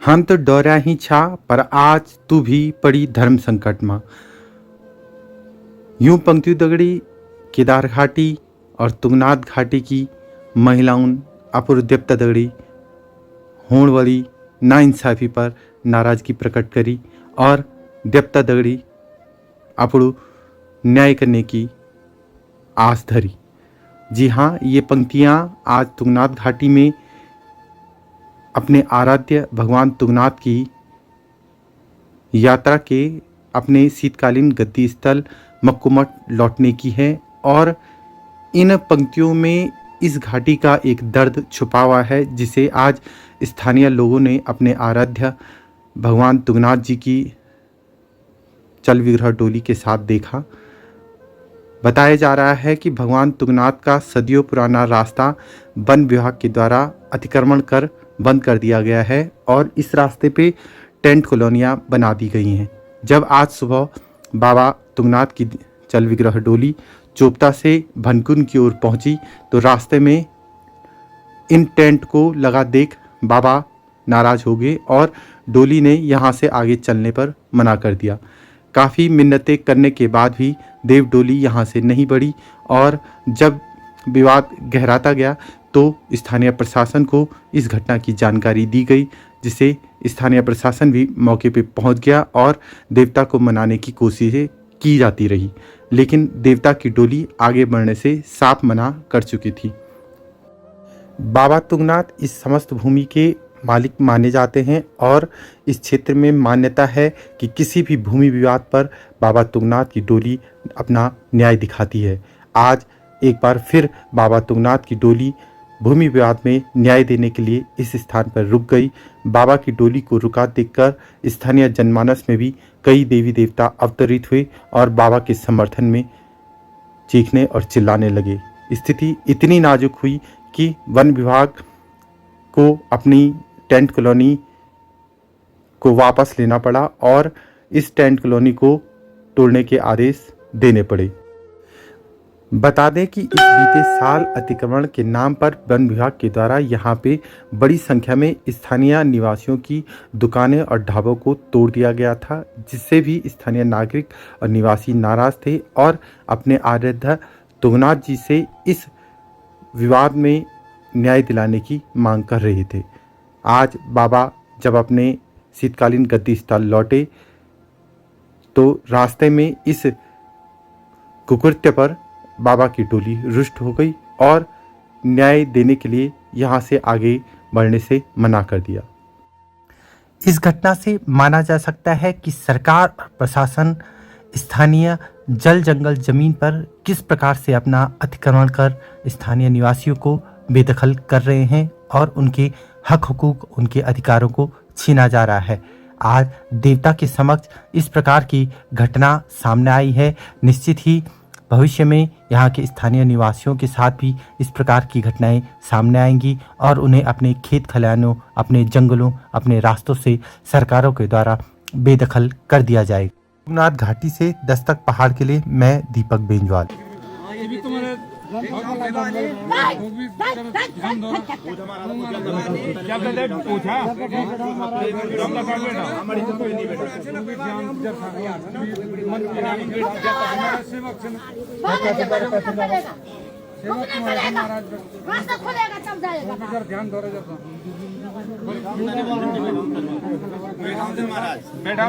हम तो डरा ही छा, पर आज तू भी पड़ी धर्म संकट में। यूं पंक्ति दगड़ी केदार घाटी और तुंगनाथ घाटी की महिलाओं अपूर्व देवता दगड़ी होने वाली नाइंसाफ़ी पर नाराज़गी प्रकट करी और देवता दगड़ी अपूर्व न्याय करने की आस धरी। जी हाँ, ये पंक्तियाँ आज तुंगनाथ घाटी में अपने आराध्य भगवान तुंगनाथ की यात्रा के अपने शीतकालीन गद्दी स्थल मक्कुमठ लौटने की है और इन पंक्तियों में इस घाटी का एक दर्द छुपा हुआ है, जिसे आज स्थानीय लोगों ने अपने आराध्य भगवान तुंगनाथ जी की चल विग्रह डोली के साथ देखा। बताया जा रहा है कि भगवान तुंगनाथ का सदियों पुराना रास्ता वन विभाग के द्वारा अतिक्रमण कर बंद कर दिया गया है और इस रास्ते पे टेंट कॉलोनियाँ बना दी गई हैं। जब आज सुबह बाबा तुंगनाथ की चल विग्रह डोली चोपता से भनकुन की ओर पहुंची तो रास्ते में इन टेंट को लगा देख बाबा नाराज हो गए और डोली ने यहां से आगे चलने पर मना कर दिया। काफ़ी मिन्नतें करने के बाद भी देव डोली यहां से नहीं बढ़ी और जब विवाद गहराता गया तो स्थानीय प्रशासन को इस घटना की जानकारी दी गई, जिसे स्थानीय प्रशासन भी मौके पर पहुंच गया और देवता को मनाने की कोशिशें की जाती रही, लेकिन देवता की डोली आगे बढ़ने से साफ मना कर चुकी थी। बाबा तुंगनाथ इस समस्त भूमि के मालिक माने जाते हैं और इस क्षेत्र में मान्यता है कि किसी भी भूमि विवाद पर बाबा तुंगनाथ की डोली अपना न्याय दिखाती है। आज एक बार फिर बाबा तुंगनाथ की डोली भूमि विवाद में न्याय देने के लिए इस स्थान पर रुक गई। बाबा की डोली को रुका देखकर स्थानीय जनमानस में भी कई देवी देवता अवतरित हुए और बाबा के समर्थन में चीखने और चिल्लाने लगे। स्थिति इतनी नाजुक हुई कि वन विभाग को अपनी टेंट कॉलोनी को वापस लेना पड़ा और इस टेंट कॉलोनी को तोड़ने के आदेश देने पड़े। बता दें कि इस बीते साल अतिक्रमण के नाम पर वन विभाग के द्वारा यहाँ पे बड़ी संख्या में स्थानीय निवासियों की दुकानें और ढाबों को तोड़ दिया गया था, जिससे भी स्थानीय नागरिक और निवासी नाराज थे और अपने आराध्य तुंगनाथ जी से इस विवाद में न्याय दिलाने की मांग कर रहे थे। आज बाबा जब अपने शीतकालीन गद्दी स्थल लौटे तो रास्ते में इस कुकृत्य पर बाबा की डोली रुष्ट हो गई और न्याय देने के लिए यहाँ से आगे बढ़ने से मना कर दिया। इस घटना से माना जा सकता है कि सरकार और प्रशासन स्थानीय जल जंगल जमीन पर किस प्रकार से अपना अतिक्रमण कर स्थानीय निवासियों को बेदखल कर रहे हैं और उनके हक हुकूक, उनके अधिकारों को छीना जा रहा है। आज देवता के समक्ष इस प्रकार की घटना सामने आई है। निश्चित ही भविष्य में यहाँ के स्थानीय निवासियों के साथ भी इस प्रकार की घटनाएं सामने आएंगी और उन्हें अपने खेत खलिहानों, अपने जंगलों, अपने रास्तों से सरकारों के द्वारा बेदखल कर दिया जाएगा। तुंगनाथ घाटी से दस्तक पहाड़ के लिए मैं दीपक बेंजवाल। रास्ता खोलेगा तब जाएगा। ध्यान दो महाराज बैठा